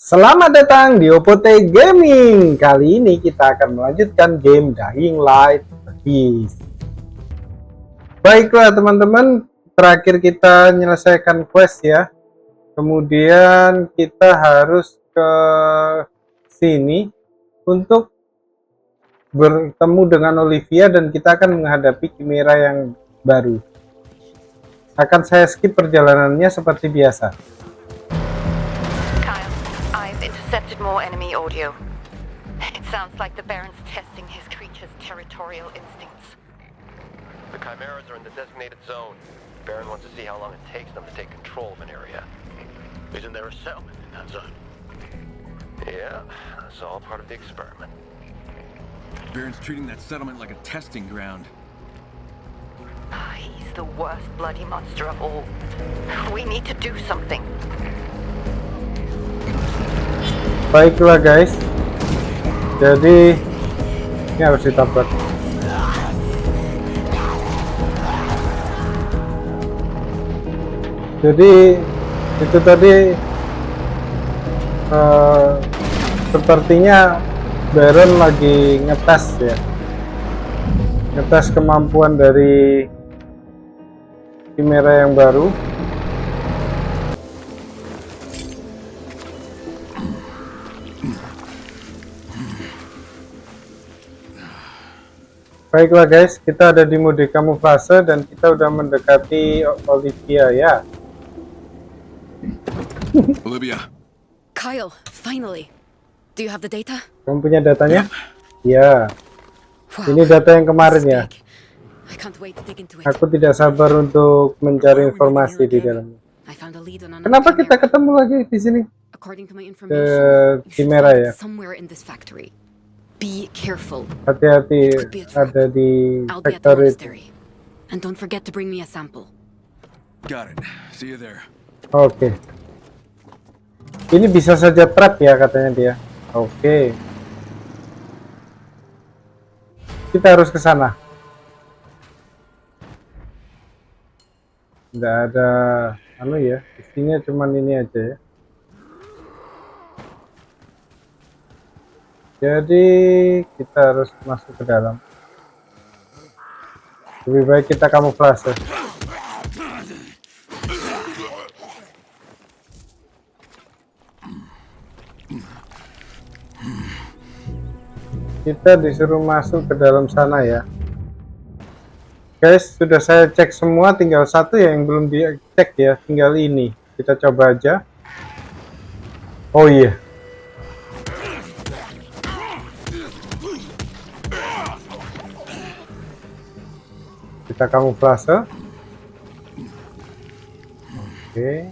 Selamat datang di Opote Gaming. Kali ini kita akan melanjutkan game Dying Light Beast. Baiklah teman-teman, terakhir kita menyelesaikan quest ya. Kemudian kita harus ke sini untuk bertemu dengan Olivia dan kita akan menghadapi Chimera yang baru. Akan saya skip perjalanannya seperti biasa. Intercepted more enemy audio. It sounds like the Baron's testing his creature's territorial instincts. The Chimeras are in the designated zone. Baron wants to see how long it takes them to take control of an area. Isn't there a settlement in that zone? Yeah, that's all part of the experiment. Baron's treating that settlement like a testing ground. He's the worst bloody monster of all. We need to do something. Baiklah guys, jadi ini harus ditabrak. Jadi itu tadi sepertinya Baron lagi ngetes ya, ngetes kemampuan dari Chimera yang baru. Baiklah guys, kita ada di mode kamuflase dan kita udah mendekati Olivia ya. Olivia. Kyle, finally. Do you have the data? Kamu punya datanya? Ya. Ini data yang kemarin ya. I can't wait to dig into it. Aku tidak sabar untuk mencari informasi di dalamnya. I found a lead on Kenapa kita ketemu lagi di sini? According to my Ke information, Chimera ya. somewhere in this factory. Be careful. Hati-hati, ada di I'll be at the factory itu. monastery. And don't forget to bring me a sample. Got it. See you there. Oke. Ini bisa saja trap ya katanya dia. Oke. Kita harus ke sana. Tidak ada anu ya. Isinya cuman ini aja ya. Jadi kita harus masuk ke dalam. Lebih baik kita kamuflase. Kita disuruh masuk ke dalam sana ya. Guys, sudah saya cek semua, tinggal satu ya yang belum dicek ya, tinggal ini. Kita coba aja. Oh iya. Kita kamuflase. Oke.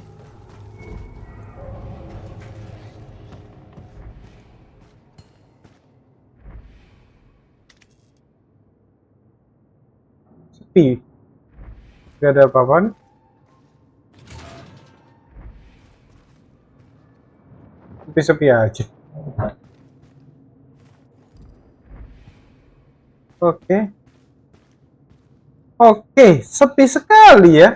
Sepi. Gak ada apa-apa. Sepi-sepi aja. Oke. Oke, sepi sekali ya.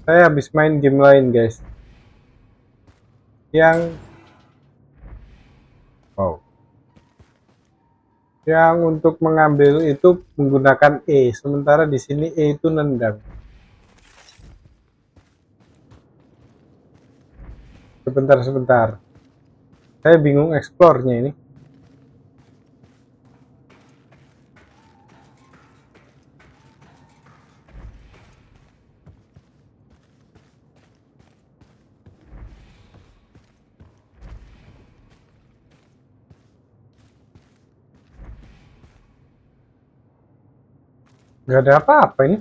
Saya habis main game lain, guys. Yang untuk mengambil itu menggunakan E, sementara di sini E itu nendang. Sebentar. Saya bingung explore-nya ini. Gak ada apa-apa ini.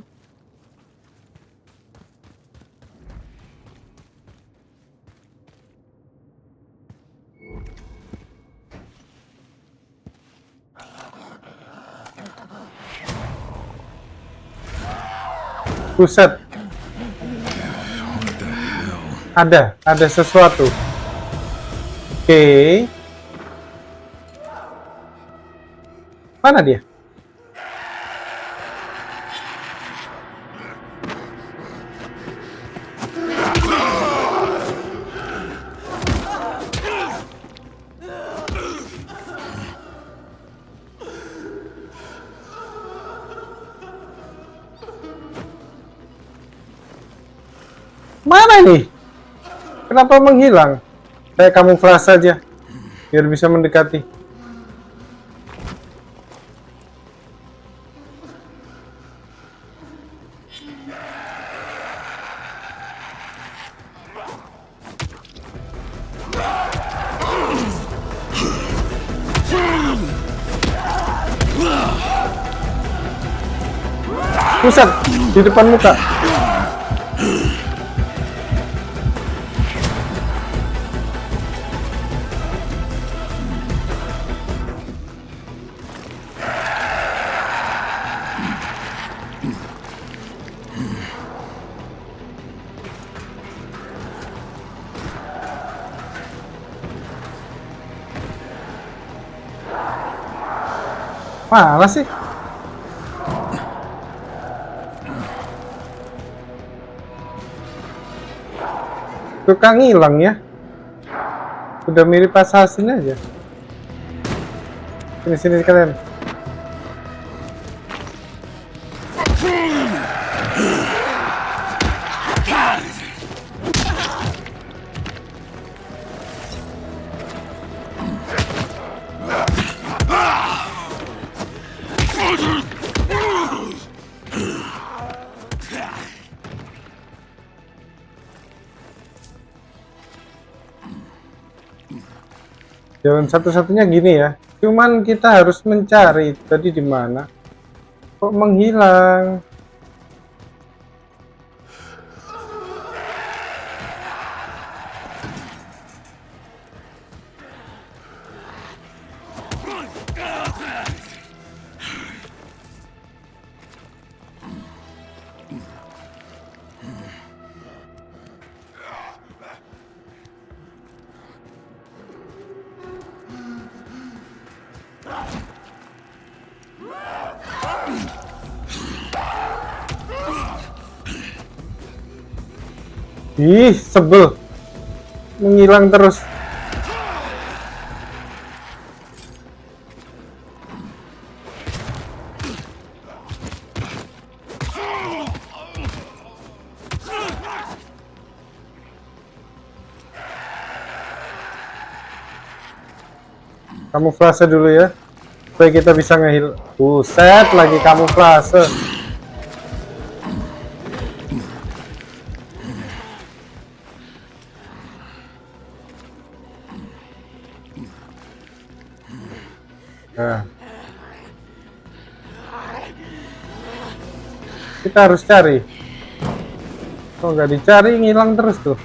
Buset. Ada sesuatu. Oke. Mana dia? Mana ini? Kenapa menghilang? Saya kamuflase saja biar bisa mendekati. Pusat di depan muka. Mana sih? Tukang hilang ya. Udah mirip assassin aja. Sini kalian. Jalan satu-satunya gini ya. Cuman kita harus mencari tadi di mana. Kok menghilang? Ih, sebel. Menghilang terus. Kamuflase dulu ya. Supaya kita bisa ngehil. Buset, lagi kamuflase. Nah. Kita harus cari. Kalau nggak dicari, ngilang terus tuh.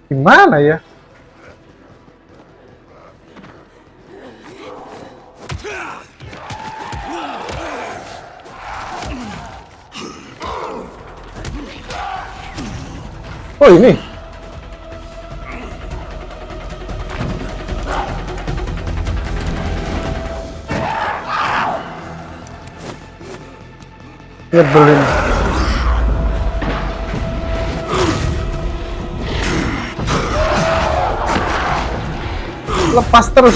Gimana ya? Oh ini. Nyebelin. Lepas terus.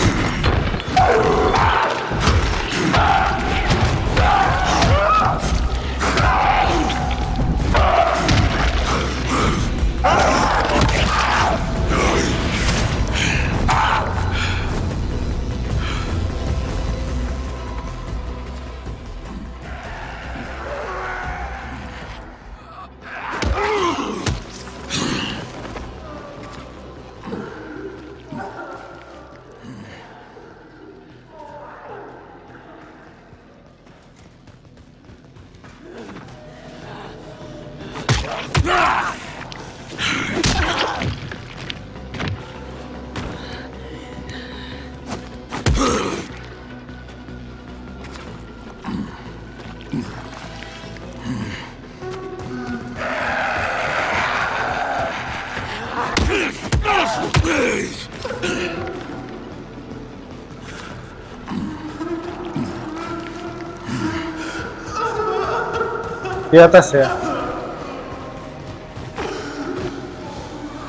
Di atas ya.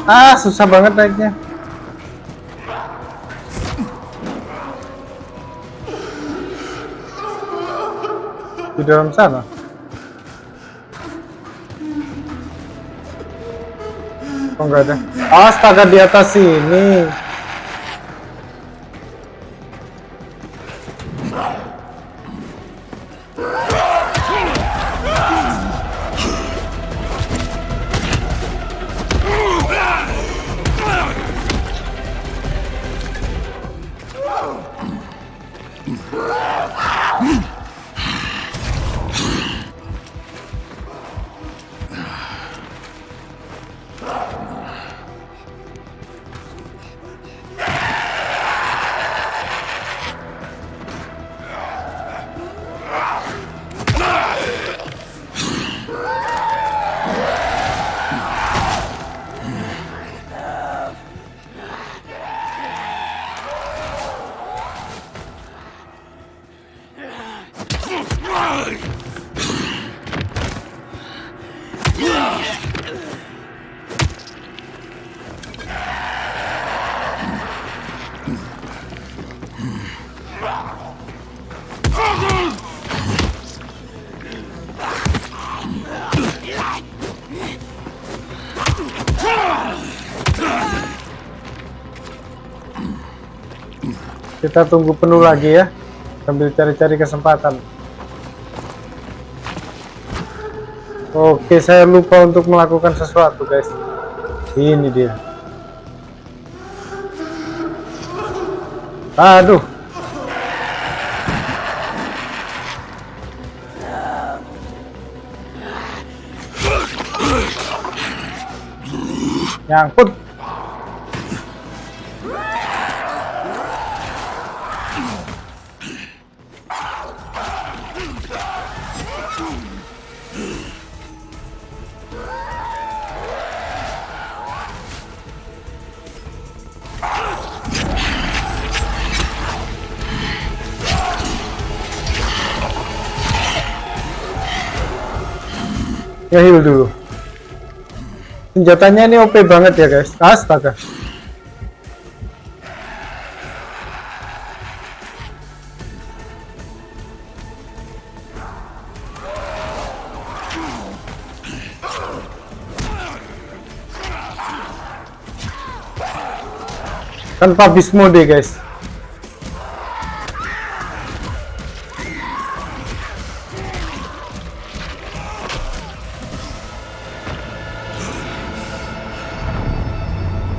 Ah, susah banget naiknya. Di dalam sana. Oh, enggak ada. Astaga, di atas sini. Kita tunggu penuh lagi ya, sambil cari-cari kesempatan. Oke, saya lupa untuk melakukan sesuatu guys. Ini dia. Aduh. Nyangkut. Ya, heal dulu. Senjatanya ini OP banget ya guys. Astaga. Tanpa beast mode guys.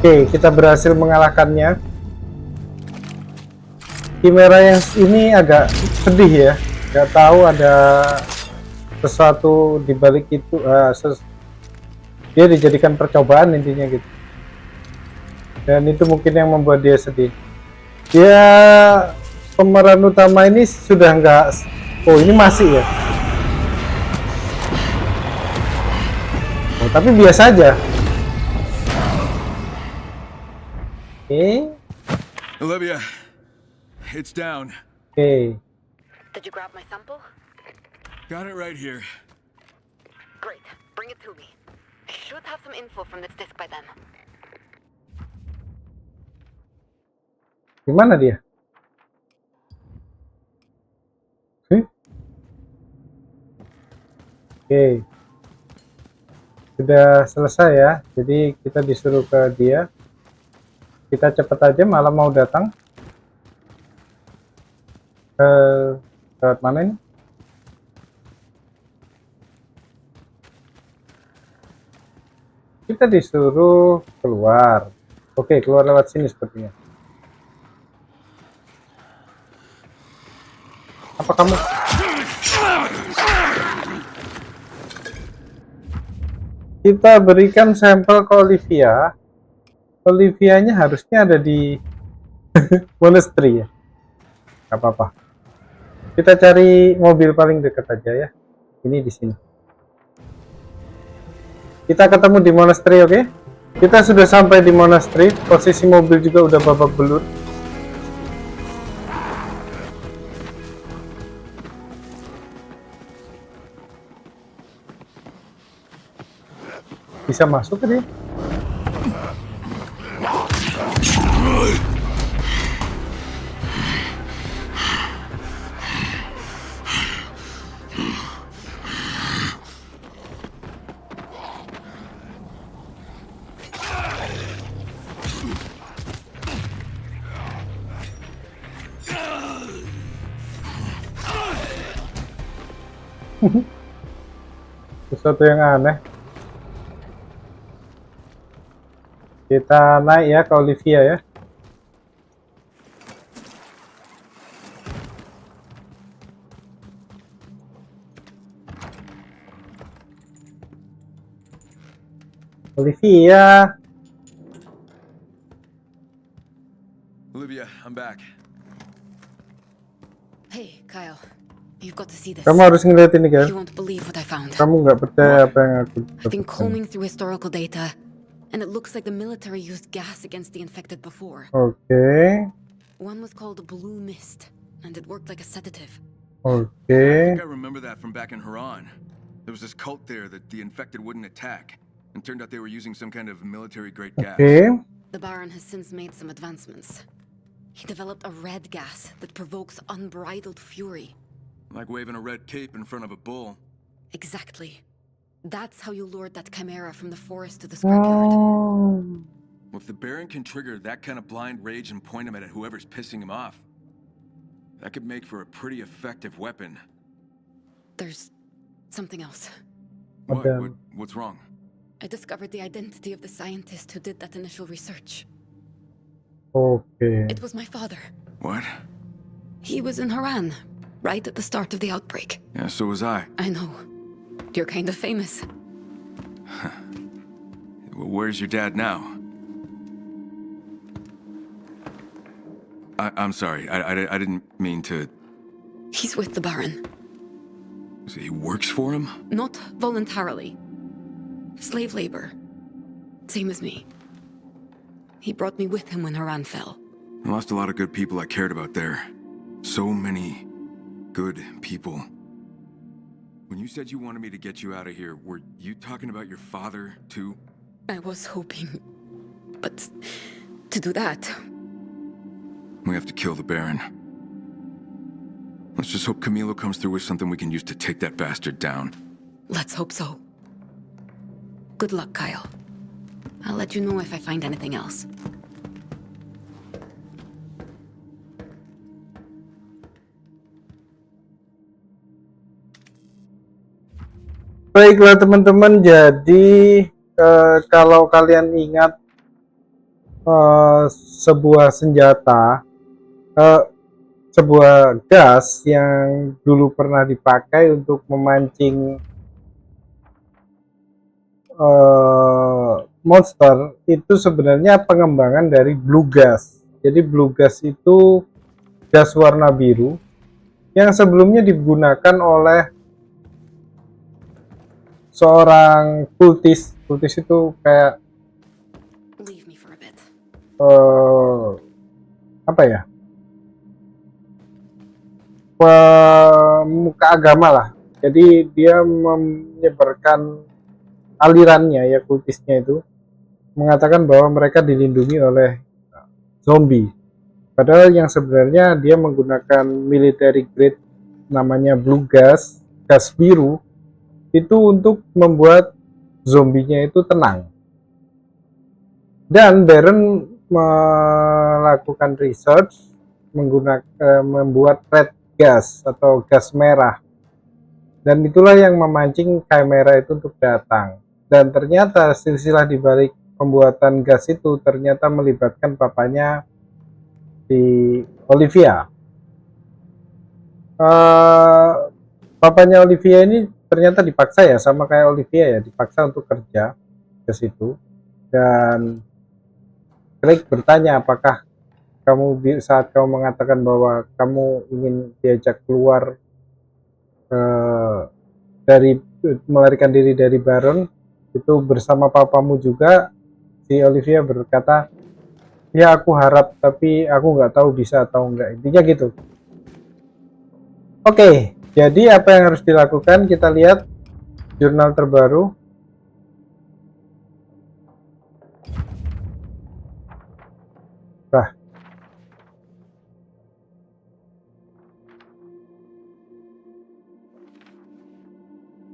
Oke, kita berhasil mengalahkannya. Chimera yang ini agak sedih ya. Gak tahu ada sesuatu di balik itu. Dia dijadikan percobaan intinya gitu. Dan itu mungkin yang membuat dia sedih. Dia pemeran utama ini sudah nggak. Oh, ini masih ya. Oh, tapi biasa aja. Olivia, it's down. Oke. Did you grab my sample? Got it right here. Great. Bring it to me. I should have some info from this disk by then. Gimana dia? Oke. Sudah selesai ya. Jadi kita disuruh ke dia. Kita cepat aja, malah mau datang. Lewat mana ini? Kita disuruh keluar. Oke, keluar lewat sini sepertinya. Apa kamu? Kita berikan sampel ke Olivia. Olivianya harusnya ada di monastery ya. Gak apa-apa. Kita cari mobil paling dekat aja ya. Ini di sini. Kita ketemu di monastery, oke? Kita sudah sampai di monastery. Posisi mobil juga udah babak belur. Bisa masuk ke dia? Sesuatu yang aneh. Kita naik ya ke Olivia ya. Olivia. Olivia, I'm back. Hey, Kyle. You've got to see this. Kamu harus ngeliat ini kan? You won't believe what I found. Kamu nggak percaya apa yang aku I've been dapatkan. combing through historical data, and it looks like the military used gas against the infected before. Oke, One was called a blue mist, and it worked like a sedative. oke. I think I remember that from back in Haran. There was this cult there that the infected wouldn't attack, and turned out they were using some kind of military-grade gas. Oke. The Baron has since made some advancements. He developed a red gas that provokes unbridled fury. Like waving a red cape in front of a bull. Exactly. That's how you lured that chimera from the forest to the scrapyard. Oh. Well, if the Baron can trigger that kind of blind rage and point him at whoever's pissing him off, that could make for a pretty effective weapon. There's something else. What's wrong? I discovered the identity of the scientist who did that initial research. Oke. It was my father. What? He was in Haran, right at the start of the outbreak. Yeah, so was I. I know. You're kind of famous. Well, where's your dad now? I'm sorry. I didn't mean to. He's with the Baron. So he works for him? Not voluntarily. Slave labor. Same as me. He brought me with him when Haran fell. I lost a lot of good people I cared about there. So many good people. When you said you wanted me to get you out of here, were you talking about your father, too? I was hoping. But to do that, We have to kill the Baron. Let's just hope Camilo comes through with something we can use to take that bastard down. let's hope so. Good luck, Kyle. I'll let you know if I find anything else. Baiklah teman-teman, jadi kalau kalian ingat sebuah senjata, sebuah gas yang dulu pernah dipakai untuk memancing monster, itu sebenarnya pengembangan dari blue gas. Jadi blue gas itu gas warna biru yang sebelumnya digunakan oleh seorang kultis. Kultis itu kayak Leave me for a bit. apa ya, pemuka agama lah. Jadi dia menyebarkan alirannya ya, kultisnya itu mengatakan bahwa mereka dilindungi oleh zombie, padahal yang sebenarnya dia menggunakan military grade namanya blue gas, gas biru, itu untuk membuat zombinya itu tenang. Dan Baron melakukan research menggunakan membuat red gas atau gas merah, dan itulah yang memancing chimera itu untuk datang. Dan ternyata silsilah di balik pembuatan gas itu ternyata melibatkan papanya di Olivia. Papanya Olivia ini ternyata dipaksa ya, sama kayak Olivia ya, dipaksa untuk kerja ke situ. Dan Craig bertanya apakah saat kamu mengatakan bahwa kamu ingin diajak keluar dari melarikan diri dari Baron itu bersama papamu juga, si Olivia berkata, ya aku harap, tapi aku nggak tahu bisa atau enggak, intinya gitu. Oke, jadi apa yang harus dilakukan? Kita lihat jurnal terbaru. Nah,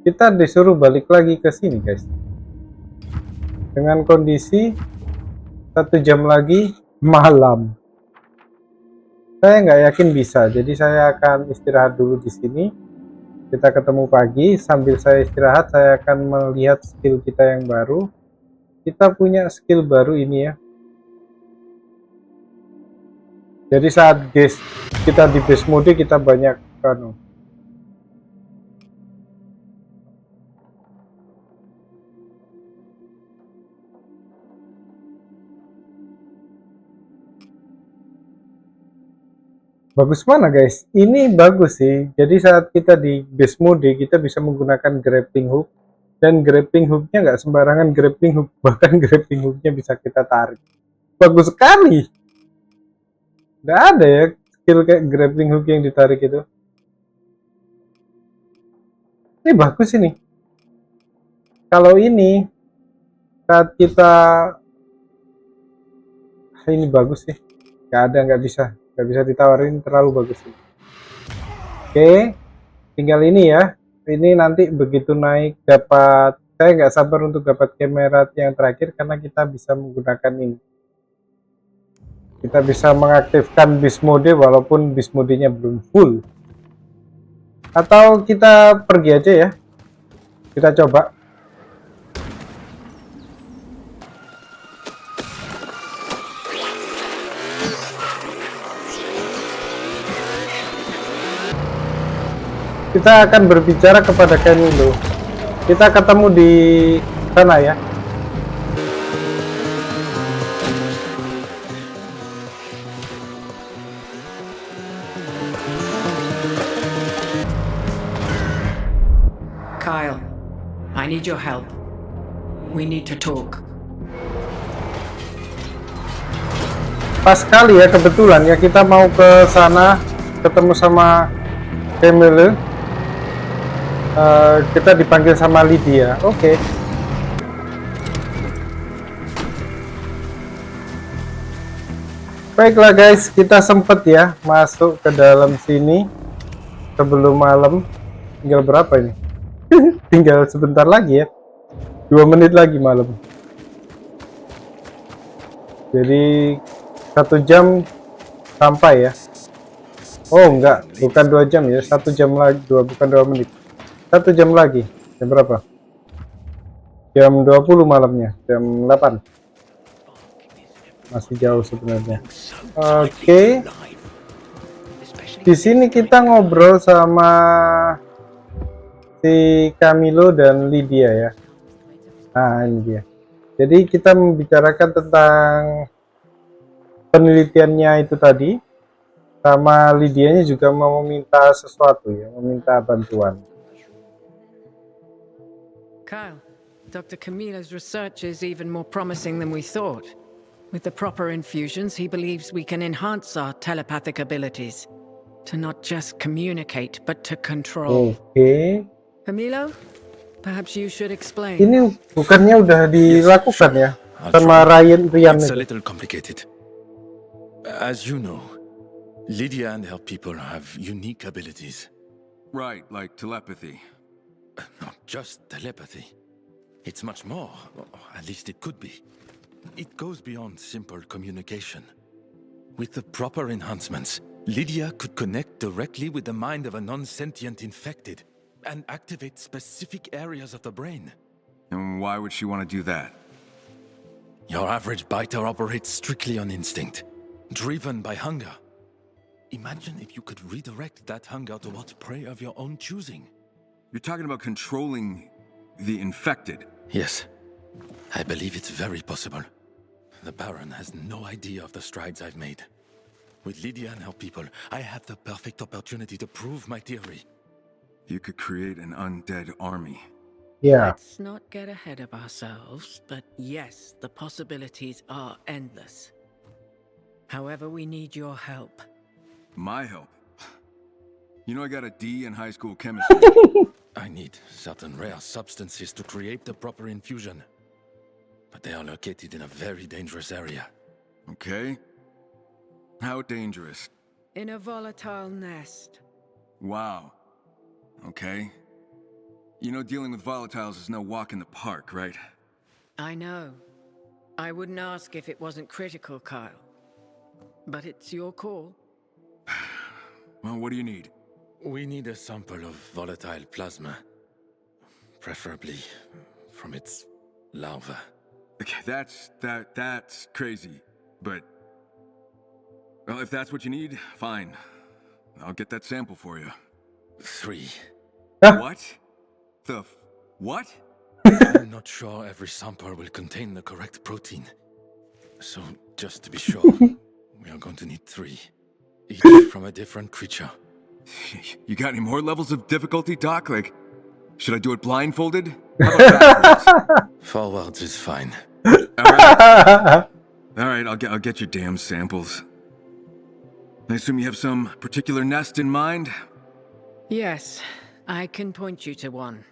kita disuruh balik lagi ke sini, guys. Dengan kondisi 1 jam lagi malam. Saya nggak yakin bisa, jadi saya akan istirahat dulu di sini. Kita ketemu pagi. Sambil saya istirahat, saya akan melihat skill kita yang baru. Kita punya skill baru ini ya. Jadi saat kita di base mode, kita banyak bagus mana guys? Ini bagus sih. Jadi saat kita di base mode, kita bisa menggunakan grappling hook. Dan grappling hooknya nggak sembarangan grappling hook. Bahkan grappling hooknya bisa kita tarik. Bagus sekali. Nggak ada ya skill kayak grappling hook yang ditarik itu. Ini bagus ini. Kalau ini saat kita ini bagus sih. Nggak bisa ditawarin, terlalu bagus sih. Oke, tinggal ini ya. Ini nanti begitu naik dapat, saya nggak sabar untuk dapat kamera yang terakhir karena kita bisa menggunakan ini. Kita bisa mengaktifkan beast mode walaupun beast mode-nya belum full. Atau kita pergi aja ya. Kita coba. Kita akan berbicara kepada Camilo. Kita ketemu di sana ya. Kyle, I need your help. We need to talk. Pas sekali ya, kebetulan ya kita mau ke sana ketemu sama Camilo. Kita dipanggil sama Lydia. Oke. Baiklah guys, kita sempet ya masuk ke dalam sini sebelum malam. Tinggal berapa ini? Tinggal sebentar lagi ya. 2 menit lagi malam. Jadi 1 jam sampai ya. Oh enggak, bukan 2 jam ya, 1 jam lagi, bukan 2 menit. 1 jam lagi. Jam berapa? Jam 20 malamnya, jam 8. Masih jauh sebenarnya. Oke. Di sini kita ngobrol sama si Camilo dan Lydia ya. Nah, ini dia. Jadi kita membicarakan tentang penelitiannya itu tadi. Sama Lydianya juga mau meminta sesuatu ya, meminta bantuan. Kyle, Dr. Camilo's research is even more promising than we thought. With the proper infusions, he believes we can enhance our telepathic abilities. To not just communicate, but to control. Oke. Camilo, perhaps you should explain. Ini bukannya udah dilakukan ya sama Rian It's itu. a little complicated. As you know, Lydia and her people have unique abilities. Right, like telepathy. Not just telepathy. It's much more, or at least it could be. It goes beyond simple communication. With the proper enhancements, Lydia could connect directly with the mind of a non-sentient infected and activate specific areas of the brain. And why would she want to do that? Your average biter operates strictly on instinct, driven by hunger. Imagine if you could redirect that hunger towards prey of your own choosing. You're talking about controlling the infected. Yes, I believe it's very possible. The Baron has no idea of the strides I've made. With Lydia and her people, I have the perfect opportunity to prove my theory. You could create an undead army. Ya, Let's not get ahead of ourselves, but yes, the possibilities are endless. However, we need your help. My help. You know I got a D in high school chemistry. I need certain rare substances to create the proper infusion. But they are located in a very dangerous area. Okay? How dangerous? In a volatile nest. Wow. Okay. You know dealing with volatiles is no walk in the park, right? I know. I wouldn't ask if it wasn't critical, Kyle. But it's your call. Well, what do you need? We need a sample of volatile plasma. Preferably from its larva. Okay, that's crazy. But well, if that's what you need, fine. I'll get that sample for you. 3. What? What? I'm not sure every sample will contain the correct protein. So, just to be sure, we are going to need 3. Each from a different creature. You got any more levels of difficulty, Doc? Like, should I do it blindfolded? How about backwards? Forwards is fine. All right, I'll get your damn samples. I assume you have some particular nest in mind? Yes, I can point you to one.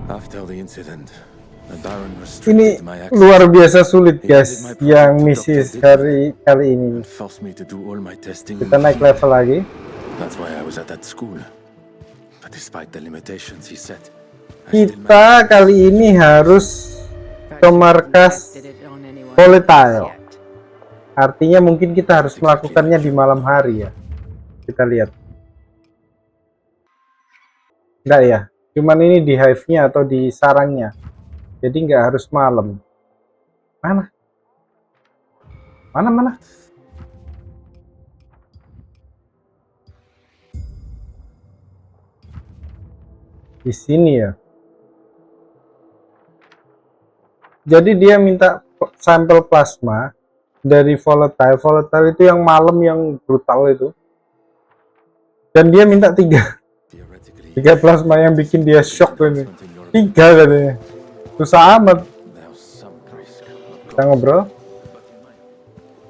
After the incident, the Baron ini restricted my access luar biasa sulit guys yang misi kali ini. and forced me to do all my testing. Kita naik level lagi. That's why I was at that school. But despite the limitations he set, I still Kita kali ini harus ke markas volatile. Artinya mungkin kita harus melakukannya di malam hari ya. Kita lihat. Enggak ya? Cuman ini di hive-nya atau di sarangnya. Jadi nggak harus malam. Mana? Mana? Di sini ya. Jadi dia minta sampel plasma dari volatile. Volatile itu yang malam yang brutal itu. Dan dia minta 3 plasma yang bikin dia shock ini. 3 katanya. Susah amat. Kita ngobrol.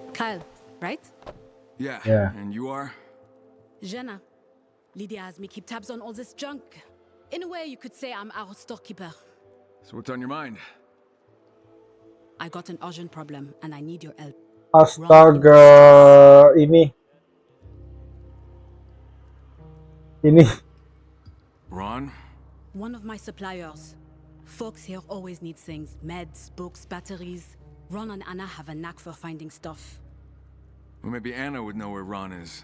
Kyle, right? Yeah. Yeah. And you are? Jenna. Lydia has me keep tabs on all this junk. In a way, you could say I'm our storekeeper. So what's on your mind? I got an urgent problem, and I need your help. Astaga, ini. Ron? One of my suppliers. Folks here always need things. Meds, books, batteries. Ron and Anna have a knack for finding stuff. Well, maybe Anna would know where Ron is.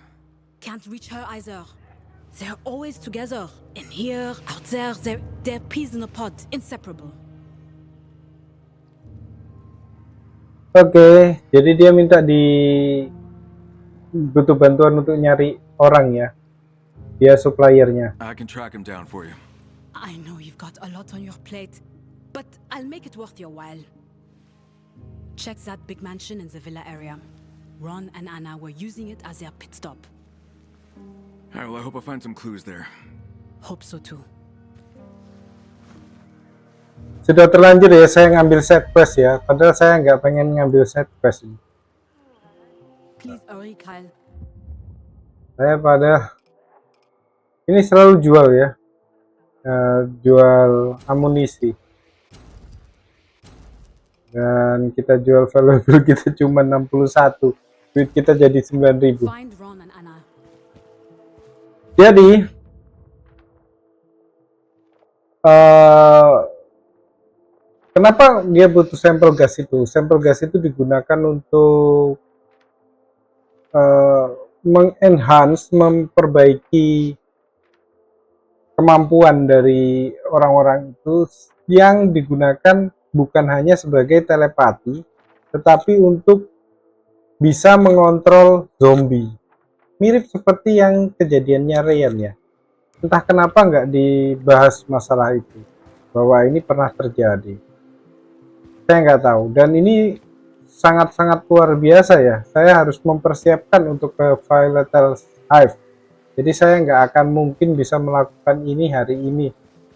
Can't reach her either. They're always together. In here, out there, they're peas in a pod. Inseparable. Oke, jadi dia minta butuh bantuan untuk nyari orang ya. Dia suppliernya. I can track him down for you. I know you've got a lot on your plate, but I'll make it worth your while. Check that big mansion in the villa area. Ron and Anna were using it as their pit stop. Alright, well, I hope I find some clues there. Hope so too. Sudah terlanjur ya saya ngambil set quest ya. Padahal saya nggak pengen ngambil set quest ini. Please hurry, Kyle. Saya ini selalu jual ya. Jual amunisi. Dan kita jual valuable kita cuma 61. Duit kita jadi 9.000. Find Ron and Anna. Jadi kenapa dia butuh sampel gas itu? Sampel gas itu digunakan untuk mengenhance, memperbaiki kemampuan dari orang-orang itu yang digunakan bukan hanya sebagai telepati, tetapi untuk bisa mengontrol zombie. Mirip seperti yang kejadiannya Ryan ya. Entah kenapa nggak dibahas masalah itu, bahwa ini pernah terjadi. Saya nggak tahu, dan ini sangat-sangat luar biasa ya. Saya harus mempersiapkan untuk ke Volatile Hive. Jadi saya nggak akan mungkin bisa melakukan ini hari ini.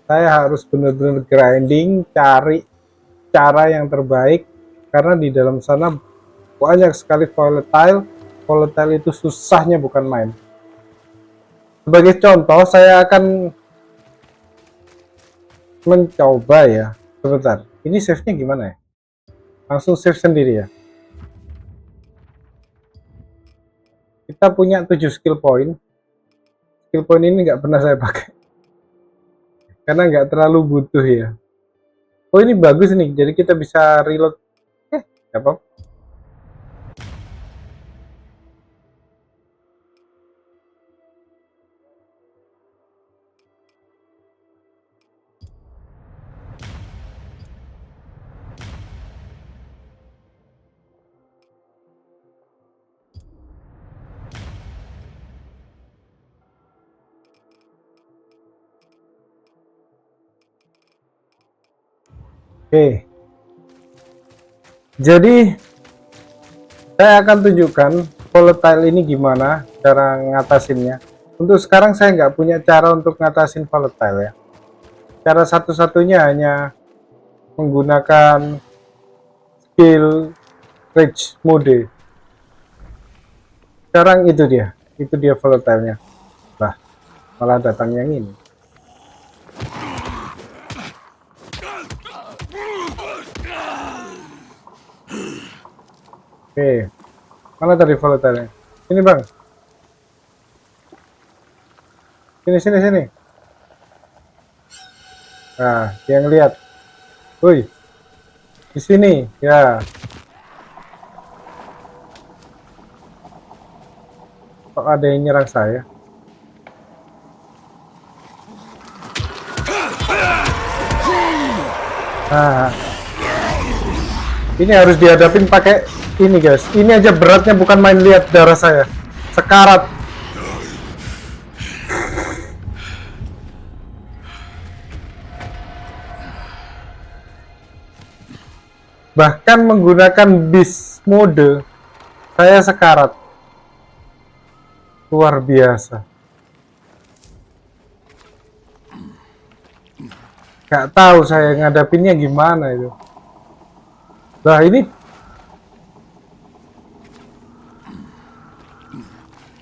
Saya harus benar-benar grinding, cari cara yang terbaik, karena di dalam sana banyak sekali volatile. Volatile itu susahnya bukan main. Sebagai contoh, saya akan mencoba ya. Sebentar, ini save-nya gimana ya? Langsung save sendiri ya. Kita punya 7 skill point. Skill point ini nggak pernah saya pakai. Karena nggak terlalu butuh ya. Oh, ini bagus nih, jadi kita bisa reload. Nggak apa-apa. Oke, jadi saya akan tunjukkan volatile ini gimana cara ngatasinnya. Untuk sekarang saya nggak punya cara untuk ngatasin volatile ya. Cara satu-satunya hanya menggunakan skill rage mode. Sekarang itu dia volatilenya. Bah, malah datang yang ini. Oke, mana tadi volatile-nya? Ini bang. Sini. Nah, yang lihat. Woi, di sini ya. Kok ada yang nyerang saya? Nah, ini harus dihadapin pakai ini guys. Ini aja beratnya bukan main, lihat darah saya. Sekarat. Bahkan menggunakan beast mode, saya sekarat. Luar biasa. Gak tahu saya ngadapinnya gimana itu. Nah ini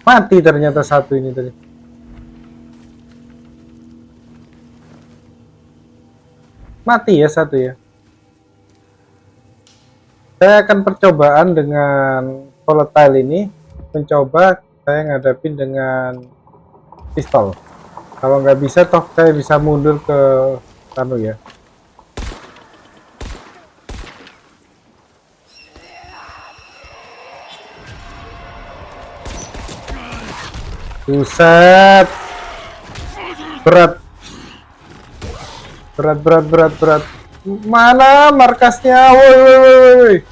mati ternyata satu ini tadi. Mati ya satu ya. Saya akan percobaan dengan volatile ini, mencoba saya ngadapin dengan pistol. Kalau nggak bisa, toh saya bisa mundur ke anu ya. Buset, berat. Mana markasnya? Woi.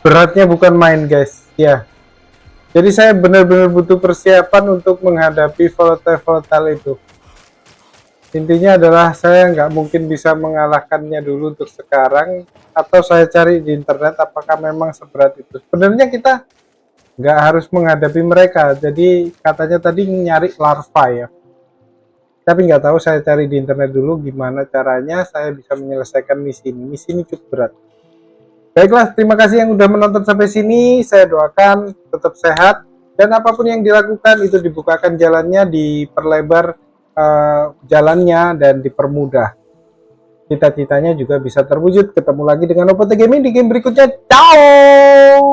Beratnya bukan main guys ya. Jadi saya benar-benar butuh persiapan untuk menghadapi volatile itu. Intinya adalah saya nggak mungkin bisa mengalahkannya dulu untuk sekarang, atau saya cari di internet apakah memang seberat itu. Sebenarnya kita nggak harus menghadapi mereka, jadi katanya tadi nyari larva ya. Tapi nggak tahu, saya cari di internet dulu gimana caranya saya bisa menyelesaikan misi ini. Misi ini cukup berat. Baiklah, terima kasih yang udah menonton sampai sini. Saya doakan tetap sehat, dan apapun yang dilakukan itu dibukakan jalannya, diperlebar jalannya, dan dipermudah. Cita-citanya juga bisa terwujud. Ketemu lagi dengan OPT Gaming di game berikutnya. Ciao.